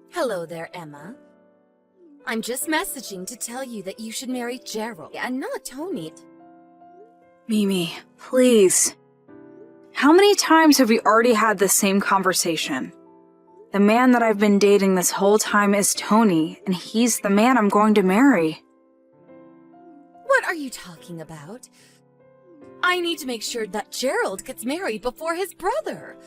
Hello there, Emma. I'm just messaging to tell you that you should marry Gerald and not Tony. Mimi, please. How many times have we already had the same conversation? The man that I've been dating this whole time is Tony, and he's the man I'm going to marry. What are you talking about? I need to make sure that Gerald gets married before his brother.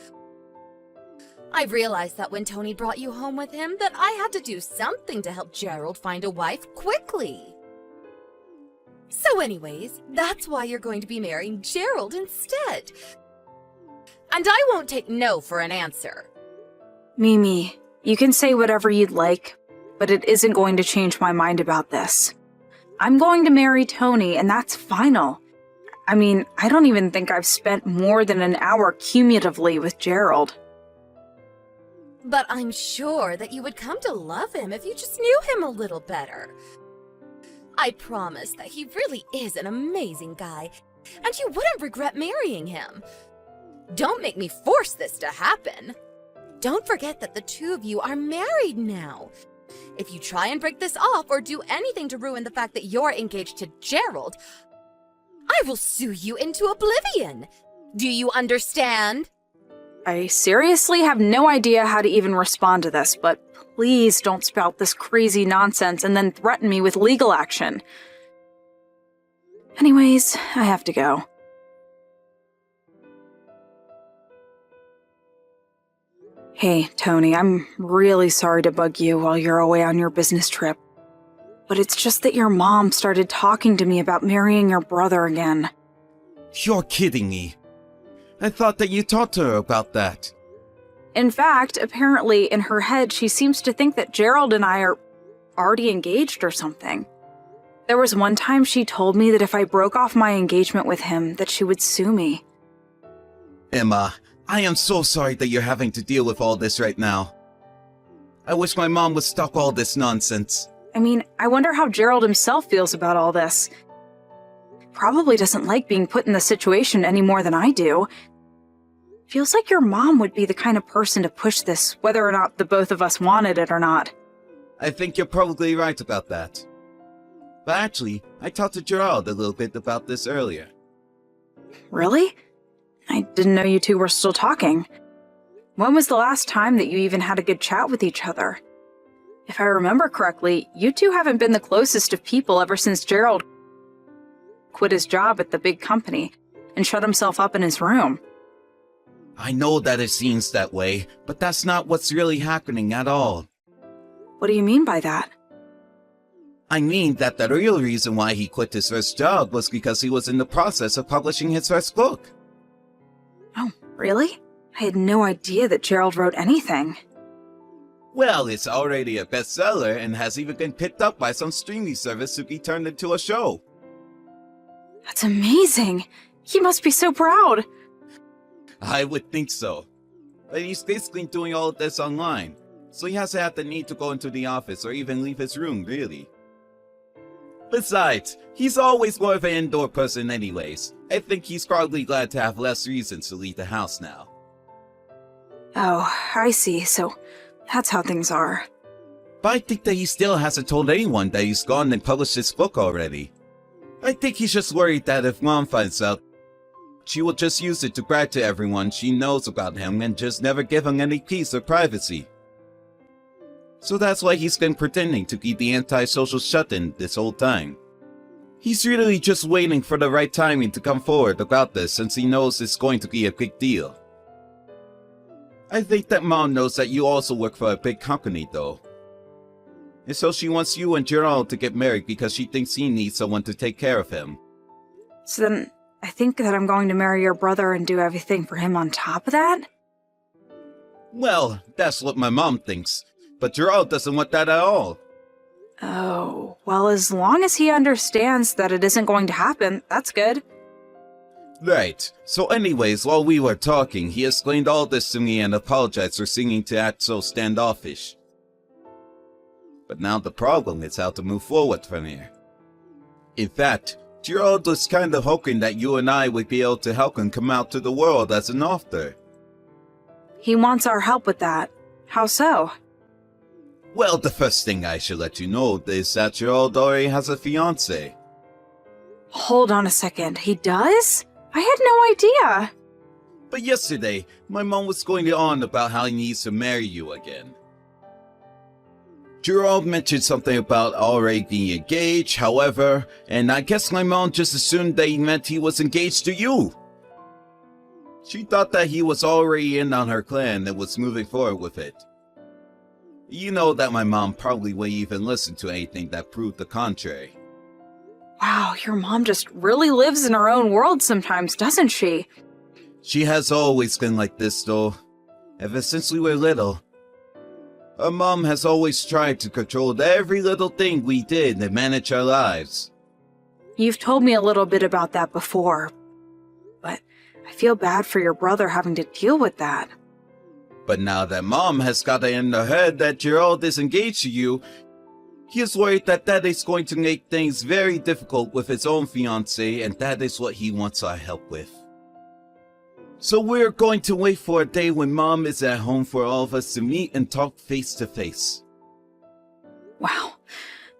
I've realized that when Tony brought you home with him that I had to do something to help Gerald find a wife quickly. So anyways, that's why you're going to be marrying Gerald instead. And I won't take no for an answer. Mimi, you can say whatever you'd like, but it isn't going to change my mind about this. I'm going to marry Tony, and that's final. I mean, I don't even think I've spent more than an hour cumulatively with Gerald. But I'm sure that you would come to love him if you just knew him a little better. I promise that he really is an amazing guy, and you wouldn't regret marrying him. Don't make me force this to happen. Don't forget that the two of you are married now. If you try and break this off or do anything to ruin the fact that you're engaged to Gerald, I will sue you into oblivion. Do you understand? I seriously have no idea how to even respond to this, but please don't spout this crazy nonsense and then threaten me with legal action. Anyways, I have to go. Hey, Tony, I'm really sorry to bug you while you're away on your business trip. But it's just that your mom started talking to me about marrying your brother again. You're kidding me. I thought that you talked to her about that. In fact, apparently in her head she seems to think that Gerald and I are already engaged or something. There was one time she told me that if I broke off my engagement with him, that she would sue me. Emma, I am so sorry that you're having to deal with all this right now. I wish my mom would stop all this nonsense. I mean, I wonder how Gerald himself feels about all this. Probably doesn't like being put in this situation any more than I do. Feels like your mom would be the kind of person to push this, whether or not the both of us wanted it or not. I think you're probably right about that. But actually, I talked to Gerald a little bit about this earlier. Really? I didn't know you two were still talking. When was the last time that you even had a good chat with each other? If I remember correctly, you two haven't been the closest of people ever since Gerald quit his job at the big company and shut himself up in his room. I know that it seems that way, but that's not what's really happening at all. What do you mean by that? I mean that the real reason why he quit his first job was because he was in the process of publishing his first book. Oh, really? I had no idea that Gerald wrote anything. Well, it's already a bestseller and has even been picked up by some streaming service to be turned into a show. That's amazing! He must be so proud! I would think so. But he's basically doing all of this online, so he hasn't had the need to go into the office or even leave his room, really. Besides, he's always more of an indoor person anyways. I think he's probably glad to have less reasons to leave the house now. Oh, I see, so that's how things are. But I think that he still hasn't told anyone that he's gone and published his book already. I think he's just worried that if Mom finds out, she will just use it to brag to everyone she knows about him and just never give him any peace or privacy. So that's why he's been pretending to be the anti-social shut-in this whole time. He's really just waiting for the right timing to come forward about this since he knows it's going to be a big deal. I think that Mom knows that you also work for a big company though. And so she wants you and Gerald to get married because she thinks he needs someone to take care of him. So then, I think that I'm going to marry your brother and do everything for him on top of that? Well, that's what my mom thinks, but Gerald doesn't want that at all. Oh, well, as long as he understands that it isn't going to happen, that's good. Right. So anyways, while we were talking, he explained all this to me and apologized for seeming to act so standoffish. But now the problem is how to move forward from here. In fact, Gerald was kind of hoping that you and I would be able to help him come out to the world as an author. He wants our help with that. How so? Well, the first thing I should let you know is that Gerald already has a fiancé. Hold on a second, he does? I had no idea. But yesterday, my mom was going on about how he needs to marry you again. Gerald mentioned something about already being engaged, however, and I guess my mom just assumed that he meant he was engaged to you. She thought that he was already in on her plan and was moving forward with it. You know that my mom probably wouldn't even listen to anything that proved the contrary. Wow, your mom just really lives in her own world sometimes, doesn't she? She has always been like this though, ever since we were little. Our mom has always tried to control every little thing we did and manage our lives. You've told me a little bit about that before, but I feel bad for your brother having to deal with that. But now that mom has got it in her head that Gerald is engaged to you, he is worried that that is going to make things very difficult with his own fiancée, and that is what he wants our help with. So we're going to wait for a day when mom is at home for all of us to meet and talk face to face. Wow,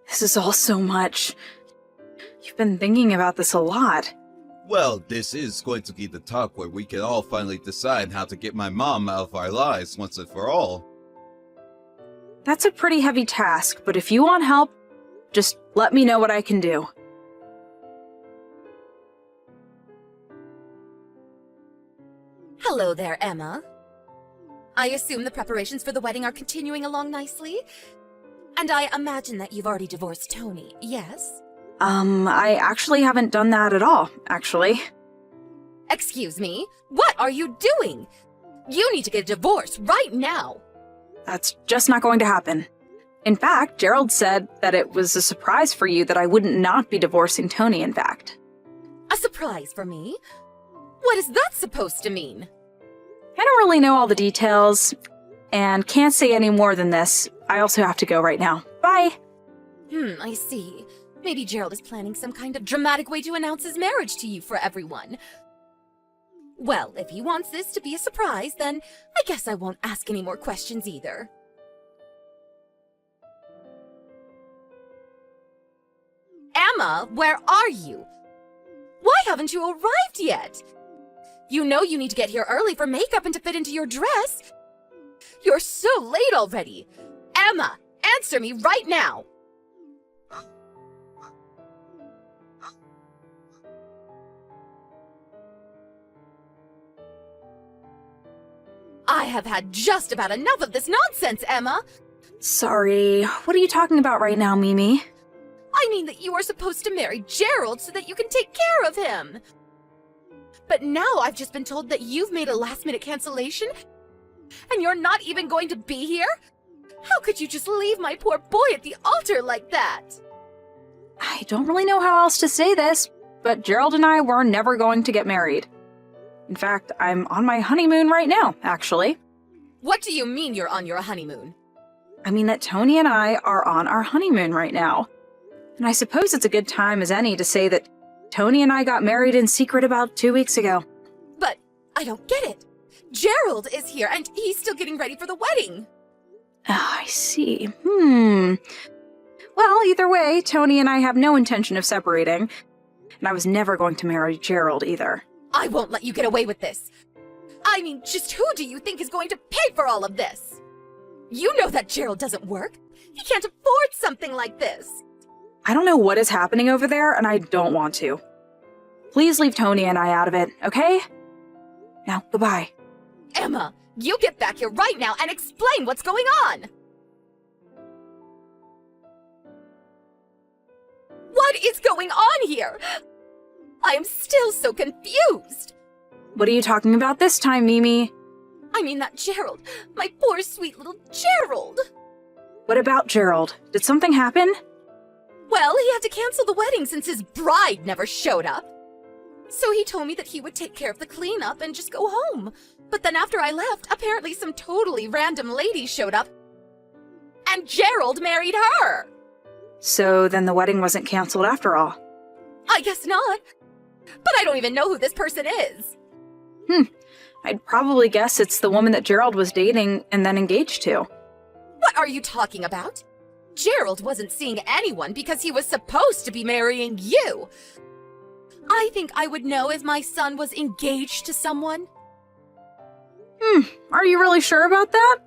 this is all so much. You've been thinking about this a lot. Well, this is going to be the talk where we can all finally decide how to get my mom out of our lives once and for all. That's a pretty heavy task, but if you want help, just let me know what I can do. Hello there, Emma. I assume the preparations for the wedding are continuing along nicely? And I imagine that you've already divorced Tony, yes? I actually haven't done that at all, actually. Excuse me? What are you doing? You need to get a divorce right now! That's just not going to happen. In fact, Gerald said that it was a surprise for you that I wouldn't not be divorcing Tony, in fact. A surprise for me? What is that supposed to mean? I don't really know all the details, and can't say any more than this. I also have to go right now. Bye! I see. Maybe Gerald is planning some kind of dramatic way to announce his marriage to you for everyone. Well, if he wants this to be a surprise, then I guess I won't ask any more questions either. Emma, where are you? Why haven't you arrived yet? You know you need to get here early for makeup and to fit into your dress. You're so late already. Emma, answer me right now. I have had just about enough of this nonsense, Emma. Sorry, what are you talking about right now, Mimi? I mean that you are supposed to marry Gerald so that you can take care of him. But now I've just been told that you've made a last-minute cancellation and you're not even going to be here? How could you just leave my poor boy at the altar like that? I don't really know how else to say this, but Gerald and I were never going to get married. In fact, I'm on my honeymoon right now, actually. What do you mean you're on your honeymoon? I mean that Tony and I are on our honeymoon right now. And I suppose it's a good time as any to say that Tony and I got married in secret about 2 weeks ago. But I don't get it. Gerald is here and he's still getting ready for the wedding. Oh, I see. Well, either way, Tony and I have no intention of separating. And I was never going to marry Gerald either. I won't let you get away with this. I mean, just who do you think is going to pay for all of this? You know that Gerald doesn't work. He can't afford something like this. I don't know what is happening over there, and I don't want to. Please leave Tony and I out of it, okay? Now, goodbye. Emma, you get back here right now and explain what's going on! What is going on here? I am still so confused! What are you talking about this time, Mimi? I mean that Gerald, my poor sweet little Gerald! What about Gerald? Did something happen? Well, he had to cancel the wedding since his bride never showed up. So he told me that he would take care of the cleanup and just go home. But then after I left, apparently some totally random lady showed up, and Gerald married her! So then the wedding wasn't canceled after all. I guess not. But I don't even know who this person is. I'd probably guess it's the woman that Gerald was dating and then engaged to. What are you talking about? Gerald wasn't seeing anyone because he was supposed to be marrying you. I think I would know if my son was engaged to someone. Are you really sure about that?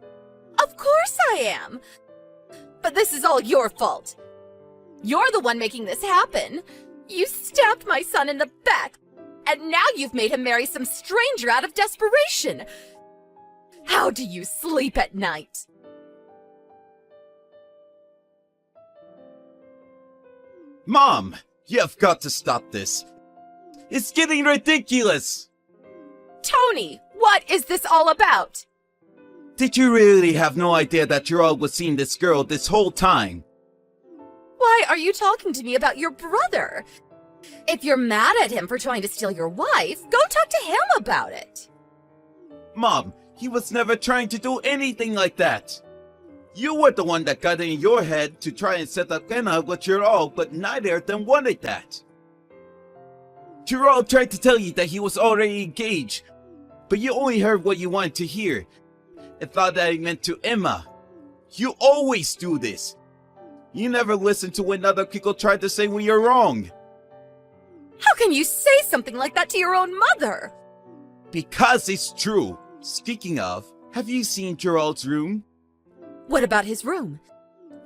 Of course I am. But this is all your fault. You're the one making this happen. You stabbed my son in the back, and now you've made him marry some stranger out of desperation. How do you sleep at night? Mom, you've got to stop this. It's getting ridiculous. Tony, what is this all about? Did you really have no idea that Gerald was seeing this girl this whole time? Why are you talking to me about your brother? If you're mad at him for trying to steal your wife, go talk to him about it. Mom, he was never trying to do anything like that. You were the one that got in your head to try and set up Kenna with Gerald, but neither of them wanted that. Gerald tried to tell you that he was already engaged, but you only heard what you wanted to hear and thought that he meant to Emma. You always do this. You never listen to what other people try to say when you're wrong. How can you say something like that to your own mother? Because it's true. Speaking of, have you seen Gerald's room? What about his room?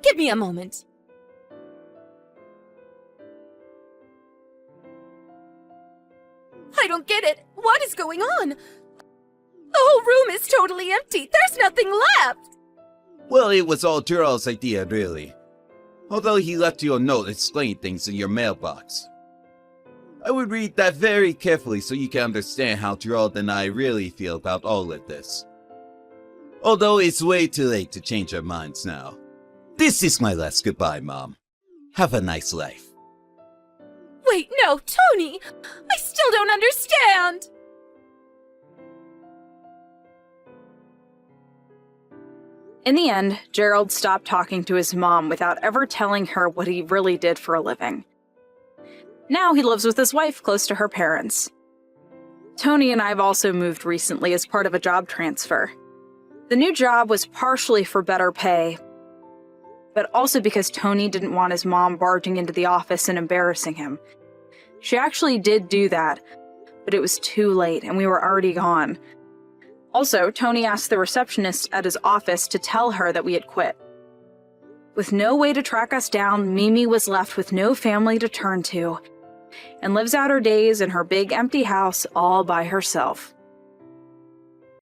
Give me a moment. I don't get it. What is going on? The whole room is totally empty. There's nothing left. Well, it was all Gerald's idea, really. Although he left you a note explaining things in your mailbox. I would read that very carefully so you can understand how Gerald and I really feel about all of this. Although it's way too late to change our minds now. This is my last goodbye, Mom. Have a nice life. Wait, no, Tony! I still don't understand! In the end, Gerald stopped talking to his mom without ever telling her what he really did for a living. Now he lives with his wife close to her parents. Tony and I have also moved recently as part of a job transfer. The new job was partially for better pay, but also because Tony didn't want his mom barging into the office and embarrassing him. She actually did do that, but it was too late and we were already gone. Also, Tony asked the receptionist at his office to tell her that we had quit. With no way to track us down, Mimi was left with no family to turn to, and lives out her days in her big empty house all by herself.